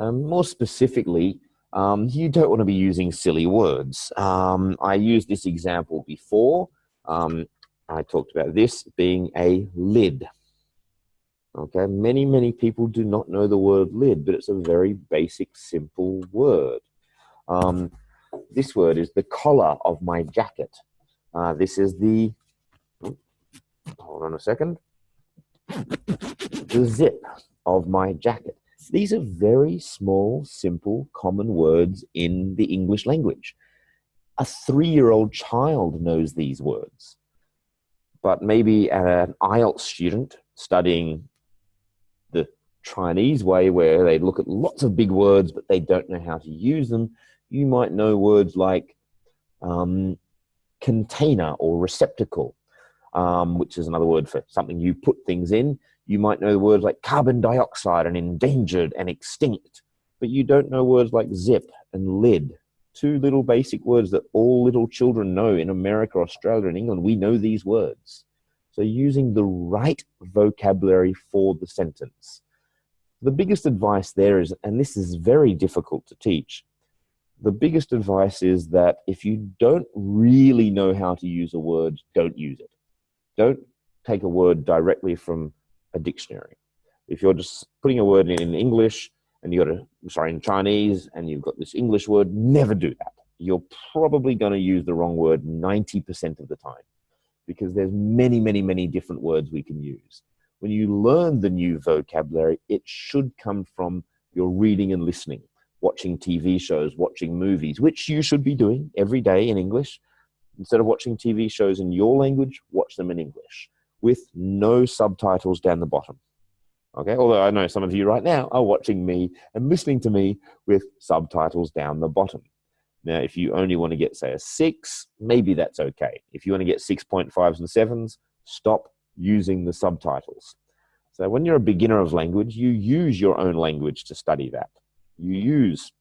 More specifically, you don't want to be using silly words. I used this example before. I talked about this being a lid. Okay, many people do not know the word lid, but it's a very basic, simple word. This word is the collar of my jacket. This is the, hold on a second, the zip of my jacket. These are very small, simple, common words in the English language. A 3-year-old child knows these words. But maybe an IELTS student studying the Chinese way, where they look at lots of big words, but they don't know how to use them, you might know words like container or receptacle, which is another word for something you put things in. You might know words like carbon dioxide and endangered and extinct, but you don't know words like zip and lid. 2 little basic words that all little children know in America, Australia, and England. We know these words. So using the right vocabulary for the sentence. The biggest advice there is, and this is very difficult to teach, the biggest advice is that if you don't really know how to use a word, don't use it. Don't take a word directly from a dictionary. If you're just putting a word in English and in Chinese, and you've got this English word, never do that. You're probably going to use the wrong word 90% of the time, because there's many different words we can use. When you learn the new vocabulary, it should come from your reading and listening, watching TV shows, watching movies, which you should be doing every day in English. Instead of watching TV shows in your language, watch them in English with no subtitles down the bottom. Okay, although I know some of you right now are watching me and listening to me with subtitles down the bottom. Now, if you only want to get, say, a 6, maybe that's okay. If you want to get 6.5s and 7s, stop using the subtitles. So when you're a beginner of language, you use your own language to study that. You use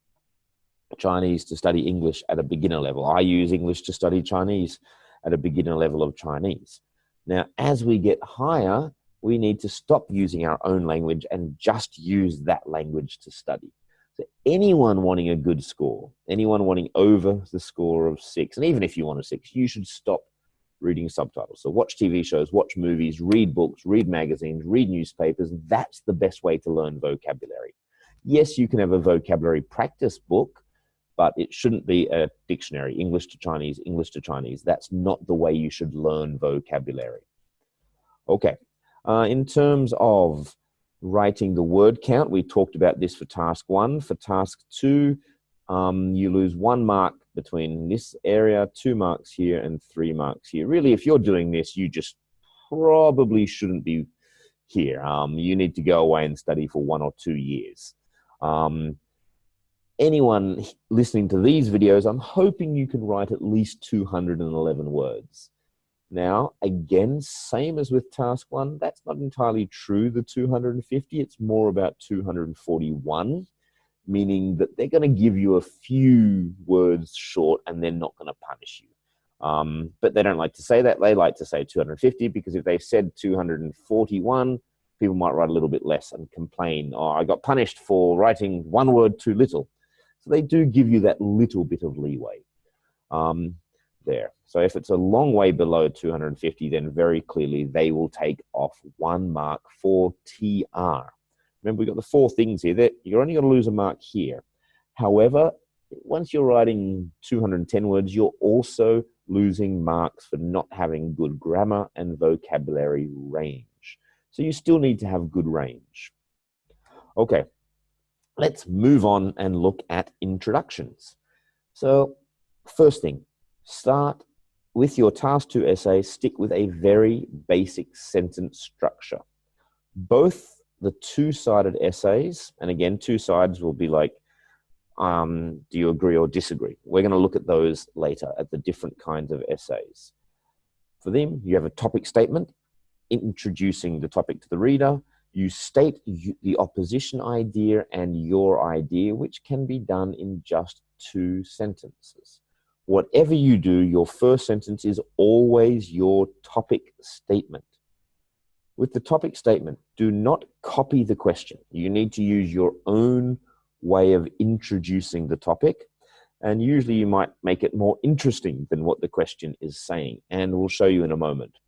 Chinese to study English at a beginner level. I use English to study Chinese at a beginner level of Chinese. Now, as we get higher, we need to stop using our own language and just use that language to study. So anyone wanting a good score, anyone wanting over the score of 6, and even if you want a 6, you should stop reading subtitles. So watch TV shows, watch movies, read books, read magazines, read newspapers. That's the best way to learn vocabulary. Yes, you can have a vocabulary practice book, but it shouldn't be a dictionary, English to Chinese, English to Chinese. That's not the way you should learn vocabulary. Okay. In terms of writing the word count, we talked about this for task 1. For task 2, you lose 1 mark between this area, 2 marks here, and 3 marks here. Really, if you're doing this, you just probably shouldn't be here. You need to go away and study for 1 or 2 years. Anyone listening to these videos, I'm hoping you can write at least 211 words. Now, again, same as with task 1, that's not entirely true, the 250. It's more about 241, meaning that they're going to give you a few words short and they're not going to punish you. But they don't like to say that. They like to say 250, because if they said 241, people might write a little bit less and complain, oh, I got punished for writing 1 word too little. So they do give you that little bit of leeway there. So if it's a long way below 250, then very clearly they will take off 1 mark for TR. Remember, we've got the 4 things here. That you're only going to lose a mark here. However, once you're writing 210 words, you're also losing marks for not having good grammar and vocabulary range. So you still need to have good range. Okay, let's move on and look at introductions. So first thing, start with your task 2 essay, stick with a very basic sentence structure. Both the 2-sided essays, and again, 2 sides will be like, do you agree or disagree? We're going to look at those later, at the different kinds of essays. For them, you have a topic statement, introducing the topic to the reader. You state the opposition idea and your idea, which can be done in just 2 sentences. Whatever you do, your first sentence is always your topic statement. With the topic statement, do not copy the question. You need to use your own way of introducing the topic. And usually you might make it more interesting than what the question is saying. And we'll show you in a moment.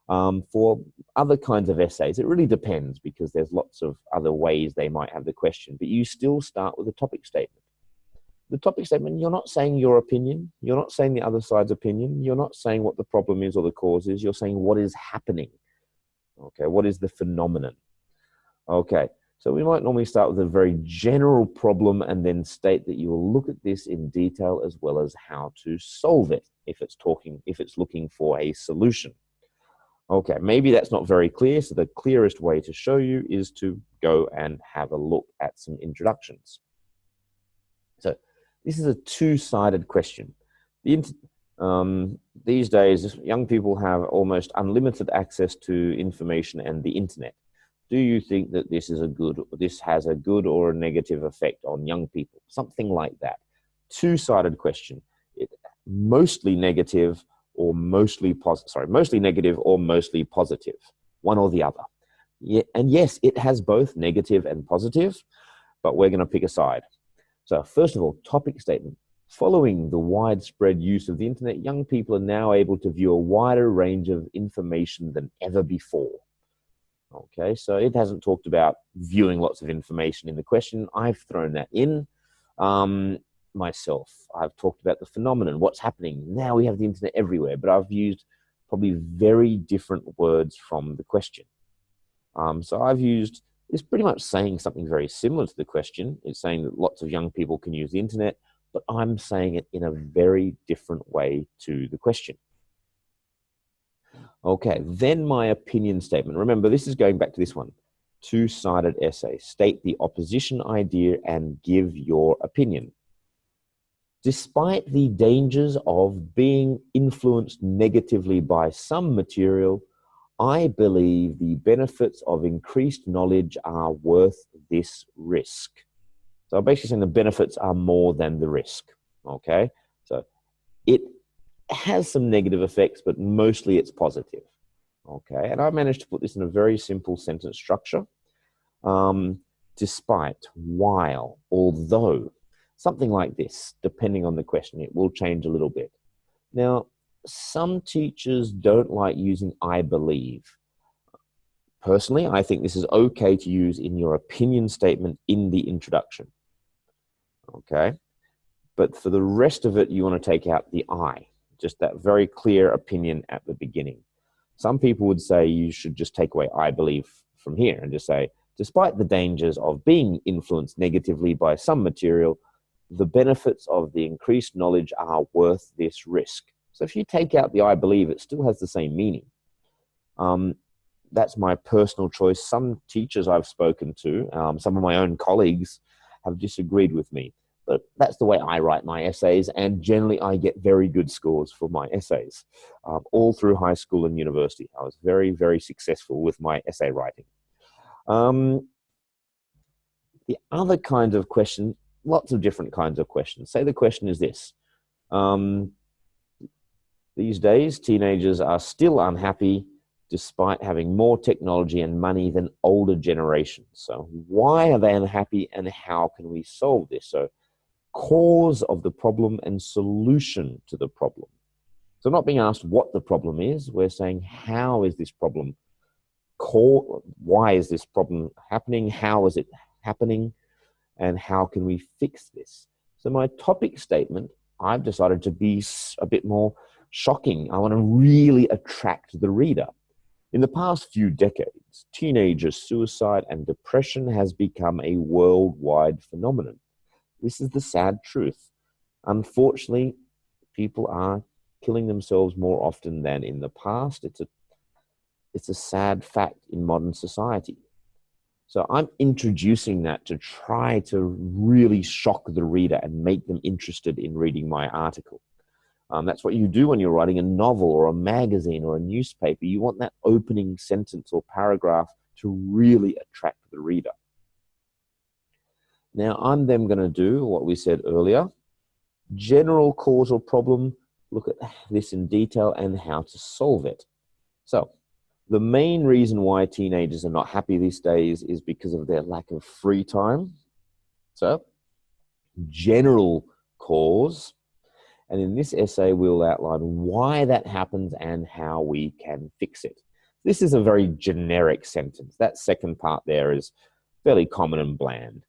For other kinds of essays, it really depends because there's lots of other ways they might have the question, but you still start with a topic statement. The topic statement, you're not saying your opinion. You're not saying the other side's opinion. You're not saying what the problem is or the cause is. You're saying what is happening. Okay, what is the phenomenon? Okay, so we might normally start with a very general problem and then state that you will look at this in detail as well as how to solve it if it's looking for a solution. Okay, maybe that's not very clear, so the clearest way to show you is to go and have a look at some introductions. So this is a two-sided question. These days, young people have almost unlimited access to information and the internet. Do you think that this has a good or a negative effect on young people? Something like that. Two-sided question. Mostly negative or mostly negative or mostly positive. One or the other. Yeah, and yes, it has both negative and positive, but we're going to pick a side. So first of all, topic statement. Following the widespread use of the internet, young people are now able to view a wider range of information than ever before. Okay, so it hasn't talked about viewing lots of information in the question. I've thrown that in myself. I've talked about the phenomenon, what's happening. Now we have the internet everywhere, but I've used probably very different words from the question. So I've used, it's pretty much saying something very similar to the question. It's saying that lots of young people can use the internet, but I'm saying it in a very different way to the question. Okay, then my opinion statement. Remember, this is going back to this one. Two-sided essay. State the opposition idea and give your opinion. Despite the dangers of being influenced negatively by some material, I believe the benefits of increased knowledge are worth this risk. So I'm basically saying the benefits are more than the risk. Okay, so it has some negative effects, but mostly it's positive. Okay, and I managed to put this in a very simple sentence structure. Despite, while, although, something like this, depending on the question, it will change a little bit. Now, some teachers don't like using I believe. Personally, I think this is okay to use in your opinion statement in the introduction. Okay, but for the rest of it, you want to take out the I, just that very clear opinion at the beginning. Some people would say you should just take away I believe from here and just say, despite the dangers of being influenced negatively by some material, the benefits of the increased knowledge are worth this risk. So if you take out the I believe, it still has the same meaning. That's my personal choice. Some teachers I've spoken to, some of my own colleagues have disagreed with me. But that's the way I write my essays, and generally I get very good scores for my essays. All through high school and university, I was very, very successful with my essay writing. The other kind of question, lots of different kinds of questions. Say the question is this. These days, teenagers are still unhappy despite having more technology and money than older generations. So why are they unhappy and how can we solve this? So cause of the problem and solution to the problem. So not being asked what the problem is, we're saying how is this problem? Why is this problem happening? How is it happening? And how can we fix this? So my topic statement, I've decided to be a bit more shocking. I want to really attract the reader. In the past few decades, teenager suicide and depression has become a worldwide phenomenon. This is the sad truth. Unfortunately, people are killing themselves more often than in the past. It's a sad fact in modern society. So I'm introducing that to try to really shock the reader and make them interested in reading my article. That's what you do when you're writing a novel or a magazine or a newspaper. You want that opening sentence or paragraph to really attract the reader. Now, I'm then going to do what we said earlier. General causal problem, look at this in detail and how to solve it. So, the main reason why teenagers are not happy these days is because of their lack of free time. So, general cause. And in this essay, we'll outline why that happens and how we can fix it. This is a very generic sentence. That second part there is fairly common and bland.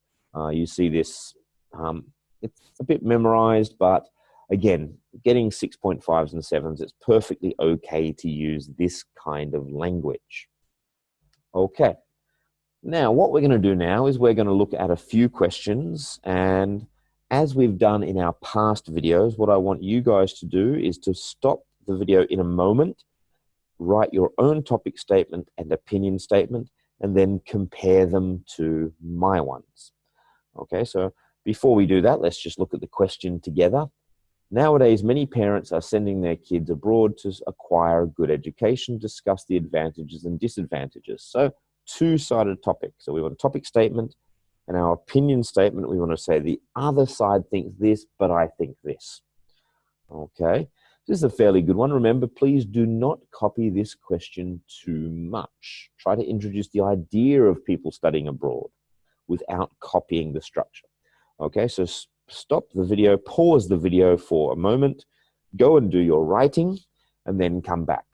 You see this, it's a bit memorized, but again, getting 6.5s and 7s, it's perfectly okay to use this kind of language. Okay. Now, what we're going to do now is we're going to look at a few questions, and as we've done in our past videos, what I want you guys to do is to stop the video in a moment, write your own topic statement and opinion statement, and then compare them to my ones. Okay, so before we do that, let's just look at the question together. Nowadays, many parents are sending their kids abroad to acquire a good education, discuss the advantages and disadvantages. So, two-sided topic. So we want a topic statement and our opinion statement. We want to say the other side thinks this, but I think this. Okay, this is a fairly good one. Remember, please do not copy this question too much. Try to introduce the idea of people studying abroad without copying the structure. Okay, so stop the video, pause the video for a moment, go and do your writing, and then come back.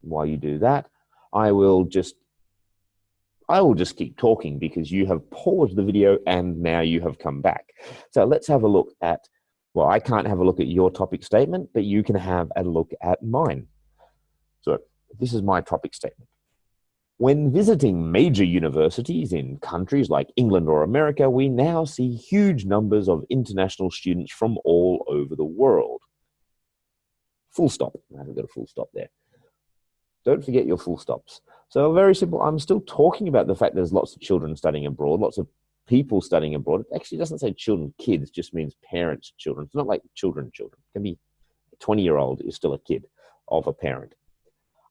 While you do that, I will just keep talking because you have paused the video and now you have come back. So let's have a look at, well, I can't have a look at your topic statement, but you can have a look at mine. So this is my topic statement. When visiting major universities in countries like England or America, we now see huge numbers of international students from all over the world. Full stop. I haven't got a full stop there. Don't forget your full stops. So very simple. I'm still talking about the fact there's lots of children studying abroad, lots of people studying abroad. It actually doesn't say children, kids, it just means parents, children. It's not like children. It can be a 20-year-old is still a kid of a parent.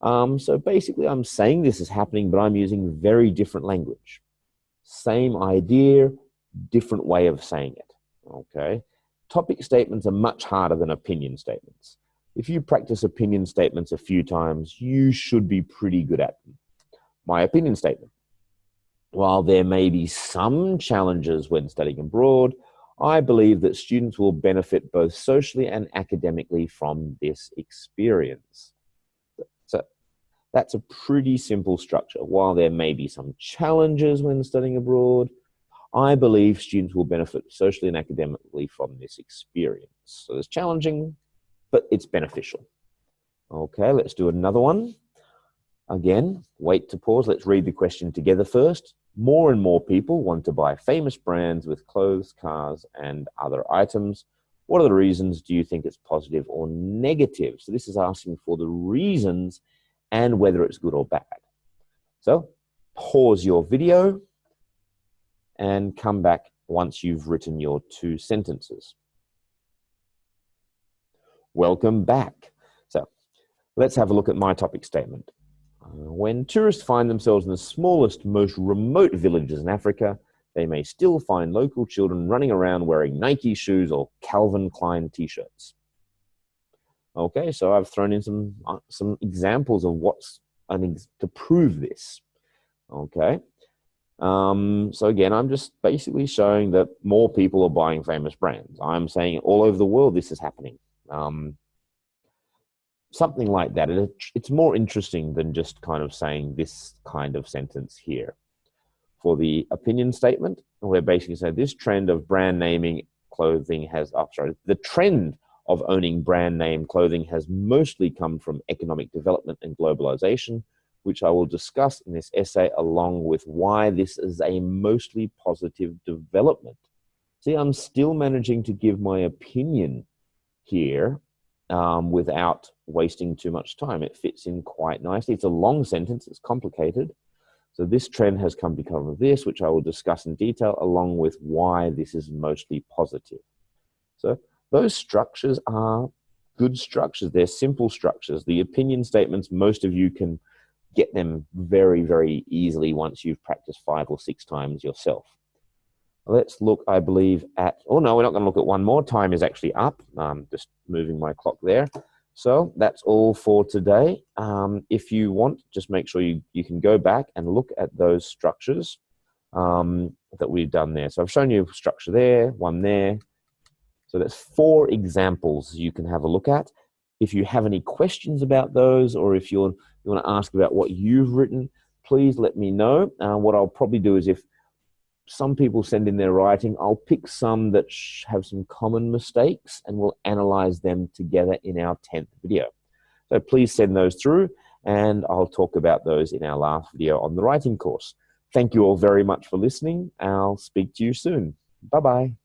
So basically, I'm saying this is happening, but I'm using very different language. Same idea, different way of saying it. Okay. Topic statements are much harder than opinion statements. If you practice opinion statements a few times, you should be pretty good at them. My opinion statement. While there may be some challenges when studying abroad, I believe that students will benefit both socially and academically from this experience. So that's a pretty simple structure. While there may be some challenges when studying abroad, I believe students will benefit socially and academically from this experience. So it's challenging, but it's beneficial. Okay, let's do another one. Again, wait to pause. Let's read the question together first. More and more people want to buy famous brands with clothes, cars, and other items. What are the reasons? Do you think it's positive or negative? So this is asking for the reasons and whether it's good or bad. So pause your video and come back once you've written your two sentences. Welcome back. So let's have a look at my topic statement. When tourists find themselves in the smallest, most remote villages in Africa, they may still find local children running around wearing Nike shoes or Calvin Klein t-shirts. Okay, so I've thrown in some examples of what's to prove this. Okay, so again, I'm just basically showing that more people are buying famous brands. I'm saying all over the world this is happening. Something like that. It's more interesting than just kind of saying this kind of sentence here. For the opinion statement, we're basically saying this trend of brand naming clothing has, the trend of owning brand name clothing has mostly come from economic development and globalization, which I will discuss in this essay along with why this is a mostly positive development. See, I'm still managing to give my opinion here without wasting too much time. It fits in quite nicely. It's a long sentence. It's complicated. So this trend has come because of this, which I will discuss in detail, along with why this is mostly positive. So those structures are good structures. They're simple structures. The opinion statements, most of you can get them very, very easily once you've practiced 5 or 6 times yourself. Let's look, I believe, at, oh no, we're not going to look at one more. Time is actually up. Just moving my clock there. So that's all for today. If you want, just make sure you can go back and look at those structures that we've done there. So I've shown you structure there, one there. So that's 4 examples you can have a look at. If you have any questions about those, or if you want to ask about what you've written, please let me know. What I'll probably do is, if some people send in their writing, I'll pick some that have some common mistakes and we'll analyze them together in our 10th video. So please send those through, and I'll talk about those in our last video on the writing course. Thank you all very much for listening. I'll speak to you soon. Bye-bye.